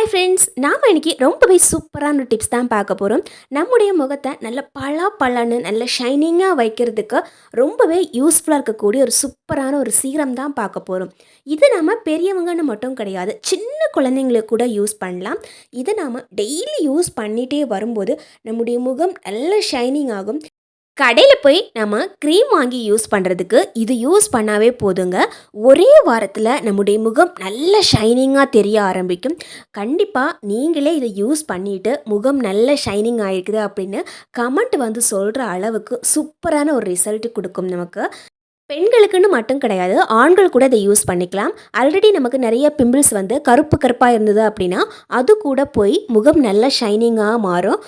Hi friends, நாம் இன்னைக்கு ரொம்பவே சூப்பரான டிப்ஸ் தான் பார்க்க போகிறோம். நம்முடைய முகத்தை நல்ல பளபளன்னு நல்ல ஷைனிங்காக வைக்கிறதுக்கு ரொம்பவே யூஸ்ஃபுல்லாக இருக்கக்கூடிய ஒரு சூப்பரான ஒரு சீரம் தான் பார்க்க போகிறோம். இது நம்ம பெரியவங்கன்னு மட்டும் கிடையாது, சின்ன குழந்தைங்களுக்கு கூட யூஸ் பண்ணலாம். இதை நாம் டெய்லி யூஸ் பண்ணிகிட்டே வரும்போது நம்முடைய முகம் நல்ல ஷைனிங் ஆகும். கடையில் போய் நம்ம க்ரீம் வாங்கி யூஸ் பண்ணுறதுக்கு இது யூஸ் பண்ணாவே போதுங்க. ஒரே வாரத்தில் நம்முடைய முகம் நல்ல ஷைனிங்காக தெரிய ஆரம்பிக்கும். கண்டிப்பாக நீங்களே இதை யூஸ் பண்ணிவிட்டு முகம் நல்ல ஷைனிங் ஆகிருக்குது அப்படின்னு கமெண்ட் வந்து சொல்கிற அளவுக்கு சூப்பரான ஒரு ரிசல்ட் கொடுக்கும் நமக்கு. பெண்களுக்குன்னு மட்டும் கிடையாது, ஆண்கள் கூட இதை யூஸ் பண்ணிக்கலாம். ஆல்ரெடி நமக்கு நிறைய பிம்பிள்ஸ் வந்து கருப்பு கருப்பாக இருந்தது அப்படின்னா அது கூட போய் முகம் நல்ல ஷைனிங்காக மாறும்.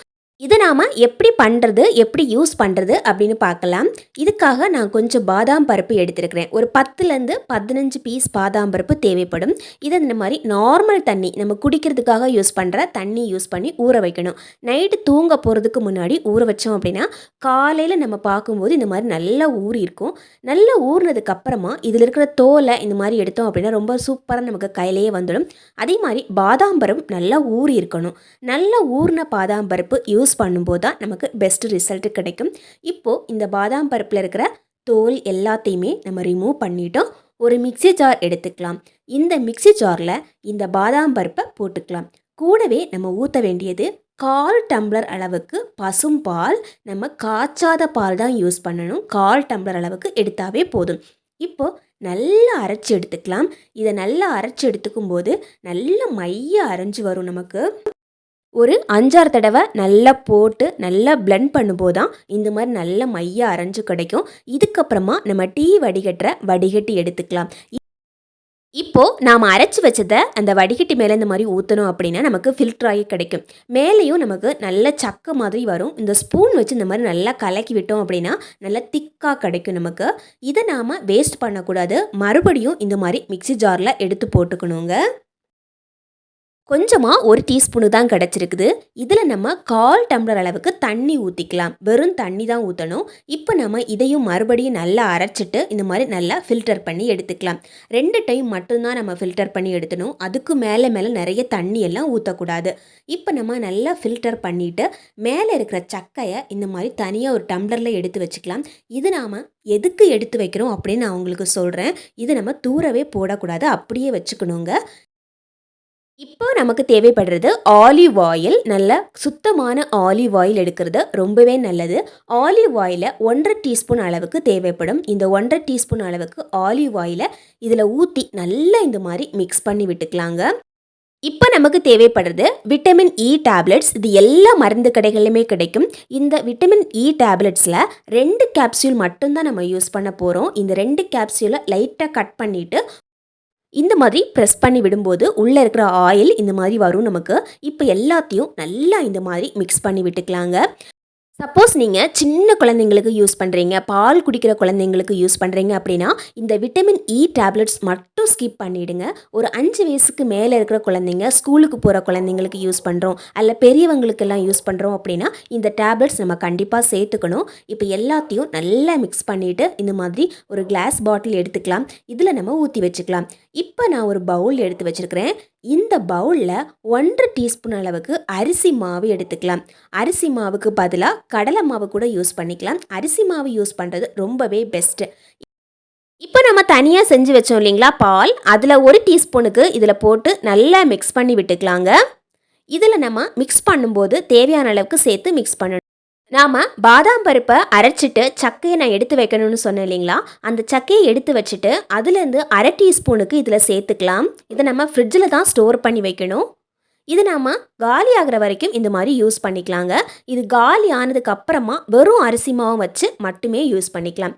இதை நாம் எப்படி பண்ணுறது, எப்படி யூஸ் பண்ணுறது அப்படின்னு பார்க்கலாம். இதுக்காக நான் கொஞ்சம் பாதாம் பருப்பு எடுத்துருக்கிறேன். ஒரு 10லேருந்து 15 பீஸ் பாதாம் பருப்பு தேவைப்படும். இதை இந்த மாதிரி நார்மல் தண்ணி, நம்ம குடிக்கிறதுக்காக யூஸ் பண்ணுற தண்ணி யூஸ் பண்ணி ஊற வைக்கணும். நைட்டு தூங்க போகிறதுக்கு முன்னாடி ஊற வச்சோம் அப்படின்னா காலையில் நம்ம பார்க்கும்போது இந்த மாதிரி நல்லா ஊறி இருக்கும். நல்லா ஊறினதுக்கப்புறமா இதில் இருக்கிற தோலை இந்த மாதிரி எடுத்தோம் அப்படின்னா ரொம்ப சூப்பராக நமக்கு கையிலேயே வந்துடும். அதே மாதிரி பாதாம் பருப்பு நல்லா ஊறி இருக்கணும். நல்லா ஊறின பாதாம் பருப்பு யூஸ் பண்ணும்போது தான் நமக்கு பெஸ்ட் ரிசல்ட் கிடைக்கும். இப்போது இந்த பாதாம் பருப்பில் இருக்கிற தோல் எல்லாத்தையுமே நம்ம ரிமூவ் பண்ணிட்டோம். ஒரு மிக்ஸி ஜார் எடுத்துக்கலாம். இந்த மிக்ஸி ஜாரில் இந்த பாதாம் பருப்பை போட்டுக்கலாம். கூடவே நம்ம ஊற்ற வேண்டியது 1/4 டம்ளர் அளவுக்கு பசும் பால். நம்ம காய்ச்சாத பால் தான் யூஸ் பண்ணணும். 1/4 டம்ளர் அளவுக்கு எடுத்தாவே போதும். இப்போது நல்லா அரைச்சி எடுத்துக்கலாம். இதை நல்லா அரைச்சி எடுத்துக்கும் போது நல்ல மைய அரைஞ்சி வரும். நமக்கு ஒரு 5-6 தடவை நல்லா போட்டு நல்லா பிளெண்ட் பண்ணும்போது தான் இந்த மாதிரி நல்ல மைய அரைஞ்சு கிடைக்கும். இதுக்கப்புறமா நம்ம டீ வடிகட்டி எடுத்துக்கலாம். இப்போது நாம் அரைச்சி வச்சதை அந்த வடிகட்டி மேலே இந்த மாதிரி ஊற்றணும் அப்படின்னா நமக்கு ஃபில்டர் ஆகி கிடைக்கும். மேலேயும் நமக்கு நல்ல சக்க மாதிரி வரும். இந்த ஸ்பூன் வச்சு இந்த மாதிரி நல்லா கலக்கி விட்டோம் அப்படின்னா நல்லா திக்காக கிடைக்கும் நமக்கு. இதை நாம் வேஸ்ட் பண்ணக்கூடாது. மறுபடியும் இந்த மாதிரி மிக்ஸி ஜாரில் எடுத்து போட்டுக்கணுங்க. கொஞ்சமாக 1 டீஸ்பூனு தான் கிடச்சிருக்குது. இதில் நம்ம 1/4 டம்ளர் அளவுக்கு தண்ணி ஊற்றிக்கலாம். வெறும் தண்ணி தான் ஊற்றணும். இப்போ நம்ம இதையும் மறுபடியும் நல்லா அரைச்சிட்டு இந்த மாதிரி நல்லா ஃபில்டர் பண்ணி எடுத்துக்கலாம். 2 டைம் மட்டும்தான் நம்ம ஃபில்டர் பண்ணி எடுத்தணும். அதுக்கு மேலே நிறைய தண்ணி எல்லாம் ஊற்றக்கூடாது. இப்போ நம்ம நல்லா ஃபில்டர் பண்ணிவிட்டு மேலே இருக்கிற சக்கையை இந்த மாதிரி தனியாக ஒரு டம்ளரில் எடுத்து வச்சுக்கலாம். இது நாம் எதுக்கு எடுத்து வைக்கிறோம் அப்படின்னு நான் உங்களுக்கு சொல்கிறேன். இது நம்ம தூரவே போடக்கூடாது, அப்படியே வச்சுக்கணுங்க. இப்போ நமக்கு தேவைப்படுறது ஆலிவ் ஆயில். நல்ல சுத்தமான ஆலிவ் ஆயில் எடுக்கிறது ரொம்பவே நல்லது. ஆலிவ் ஆயிலை 1/2 டீஸ்பூன் அளவுக்கு தேவைப்படும். இந்த 1/2 டீஸ்பூன் அளவுக்கு ஆலிவ் ஆயிலை இதில் ஊற்றி நல்லா இந்த மாதிரி மிக்ஸ் பண்ணி விட்டுக்கலாங்க. இப்போ நமக்கு தேவைப்படுறது விட்டமின் இ டேப்லெட்ஸ். இது எல்லா மருந்து கடைகளிலுமே கிடைக்கும். இந்த விட்டமின் இ டேப்லெட்ஸில் 2 கேப்சியூல் மட்டும்தான் நம்ம யூஸ் பண்ண போகிறோம். இந்த 2 கேப்சியூலை லைட்டாக கட் பண்ணிவிட்டு இந்த மாதிரி ப்ரெஸ் பண்ணி விடும்போது உள்ளே இருக்கிற ஆயில் இந்த மாதிரி வரும் நமக்கு. இப்போ எல்லாத்தையும் நல்லா இந்த மாதிரி மிக்ஸ் பண்ணி விட்டுக்கலாங்க. சப்போஸ் நீங்கள் சின்ன குழந்தைங்களுக்கு யூஸ் பண்ணுறீங்க, பால் குடிக்கிற குழந்தைங்களுக்கு யூஸ் பண்ணுறீங்க அப்படின்னா இந்த விட்டமின் இ டேப்லெட்ஸ் மட்டும் ஸ்கிப் பண்ணிவிடுங்க. ஒரு 5 வயசுக்கு மேலே இருக்கிற குழந்தைங்க, ஸ்கூலுக்கு போகிற குழந்தைங்களுக்கு யூஸ் பண்ணுறோம், அல்ல பெரியவங்களுக்கெல்லாம் யூஸ் பண்ணுறோம் அப்படின்னா இந்த டேப்லெட்ஸ் நம்ம கண்டிப்பாக சேர்த்துக்கணும். இப்போ எல்லாத்தையும் நல்லா மிக்ஸ் பண்ணிவிட்டு இந்த மாதிரி ஒரு கிளாஸ் பாட்டில் எடுத்துக்கலாம். இதில் நம்ம ஊற்றி வச்சுக்கலாம். இப்போ நான் ஒரு பவுல் எடுத்து வச்சுருக்கிறேன். இந்த பவுலில் 1/2 டீஸ்பூன் அளவுக்கு அரிசி மாவு எடுத்துக்கலாம். அரிசி மாவுக்கு பதிலாக கடலை மாவு கூட யூஸ் பண்ணிக்கலாம். அரிசி மாவு யூஸ் பண்ணுறது ரொம்பவே பெஸ்ட்டு. இப்போ நம்ம தனியாக செஞ்சு வச்சோம் இல்லைங்களா பால், அதில் 1 டீஸ்பூனுக்கு இதில் போட்டு நல்லா மிக்ஸ் பண்ணி விட்டுக்கலாங்க. இதில் நம்ம மிக்ஸ் பண்ணும்போது தேவையான அளவுக்கு சேர்த்து மிக்ஸ் பண்ணணும். நாம் பாதாம் பருப்பை அரைச்சிட்டு சக்கையை நான் எடுத்து வைக்கணும்னு சொன்னேன் இல்லைங்களா, அந்த சக்கையை எடுத்து வச்சுட்டு அதுலேருந்து 1/2 டீஸ்பூனுக்கு இதில் சேர்த்துக்கலாம். இதை நம்ம ஃப்ரிட்ஜில் தான் ஸ்டோர் பண்ணி வைக்கணும். இது நாம் காலி ஆகிற வரைக்கும் இந்த மாதிரி யூஸ் பண்ணிக்கலாங்க. இது காலி ஆனதுக்கு அப்புறமா வெறும் அரிசி மாவும் வச்சு மட்டுமே யூஸ் பண்ணிக்கலாம்.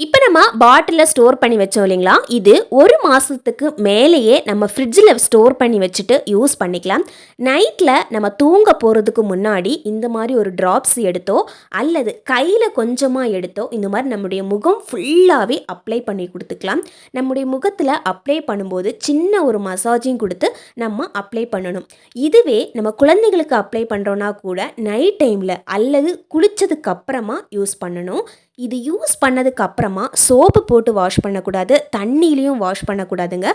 இப்போ நம்ம பாட்டிலில் ஸ்டோர் பண்ணி வச்சோம் இல்லைங்களா, இது 1 மாதத்துக்கு மேலேயே நம்ம ஃப்ரிட்ஜில் ஸ்டோர் பண்ணி வச்சுட்டு யூஸ் பண்ணிக்கலாம். நைட்டில் நம்ம தூங்க போகிறதுக்கு முன்னாடி இந்த மாதிரி ஒரு ட்ராப்ஸ் எடுத்தோ அல்லது கையில் கொஞ்சமாக எடுத்தோ இந்த மாதிரி நம்முடைய முகம் ஃபுல்லாகவே அப்ளை பண்ணி கொடுத்துக்கலாம். நம்முடைய முகத்தில் அப்ளை பண்ணும்போது சின்ன ஒரு மசாஜிங் கொடுத்து நம்ம அப்ளை பண்ணணும். இதுவே நம்ம குழந்தைகளுக்கு அப்ளை பண்ணுறோன்னா கூட நைட் டைமில் அல்லது குளித்ததுக்கு அப்புறமா யூஸ் பண்ணணும். இது யூஸ் பண்ணதுக்கு அப்புறமா சோப்பு போட்டு வாஷ் பண்ணக்கூடாது, தண்ணியிலையும் வாஷ் பண்ணக்கூடாதுங்க.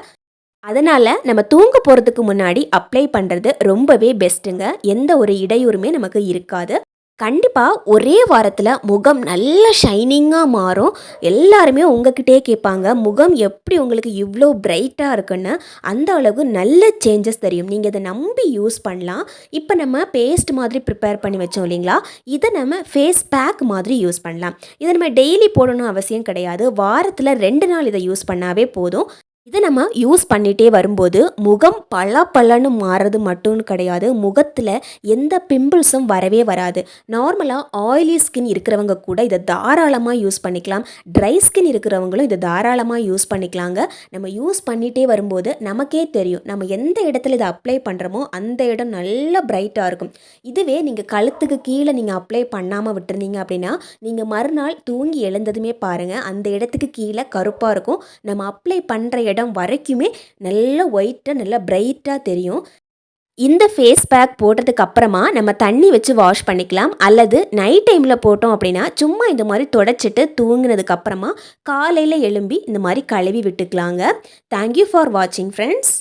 அதனால நம்ம தூங்க போறதுக்கு முன்னாடி அப்ளை பண்றது ரொம்பவே பெஸ்ட்டுங்க. எந்த ஒரு இடையூறுமே நமக்கு இருக்காது. கண்டிப்பா ஒரே வாரத்துல முகம் நல்ல ஷைனிங்கா மாறும். எல்லாருமே உங்ககிட்டயே கேட்பாங்க, "முகம் எப்படி உங்களுக்கு இவ்ளோ பிரைட்டா இருக்குன்னு?" அந்த அளவு நல்ல சேஞ்சஸ் தெரியும். நீங்க இத நம்பி யூஸ் பண்ணலாம். இப்ப நம்ம பேஸ்ட் மாதிரி ப்ரிப்பேர் பண்ணி வச்சோம் இல்லைங்களா? இத நம்ம ஃபேஸ் பேக் மாதிரி யூஸ் பண்ணலாம். இத நம்ம டெய்லி போடணும் அவசியம் கிடையாது. வாரத்துல 2 நாள் இத யூஸ் பண்ணாவே போதும். இத நம்ம யூஸ் பண்ணிட்டே வரும்போது, முகம் பளபளன்னு மாறுறது மட்டும் கிடையாது. முகத்துல எந்த பிம்பிள்ஸும் வரவே வராது. நார்மலா ஆயிலி ஸ்கின் இருக்கிறவங்க கூட இத தாராளமா யூஸ் பண்ணிக்கலாம். ட்ரை ஸ்கின் இருக்கிறவங்களும் இத தாராளமா யூஸ் பண்ணிக்கலாங்க. நம்ம யூஸ் பண்ணிட்டே வரும்போது நமக்கே தெரியும். நம்ம எந்த இடத்துல இத அப்ளை பண்றோமோ, அந்த இடம் நல்லா பிரைட்டா இருக்கும். இதுவே நீங்க கழுத்துக்கு கீழ நீங்க அப்ளை பண்ணாம விட்டுருந்தீங்க அப்படின்னா, நீங்க மறுநாள் தூங்கி எழுந்ததுமே பாருங்க, அந்த இடத்துக்கு கீழ கருப்பா இருக்கும். நம்ம அப்ளை பண்ற இடம் வரைக்குமே நல்ல ஒயிட்டா, நல்லா பிரைட்டா தெரியும். இந்த ஃபேஸ் பேக் போட்டதுக்கு அப்புறமா நம்ம தண்ணி வச்சு வாஷ் பண்ணிக்கலாம். அல்லது நைட் டைமில் போட்டோம் அப்படின்னா சும்மா இந்த மாதிரி தொடச்சிட்டு தூங்கினதுக்கு அப்புறமா காலையில் எழும்பி இந்த மாதிரி கழுவி விட்டுக்கலாங்க. தேங்க்யூ ஃபார் வாட்சிங் ஃப்ரெண்ட்ஸ்.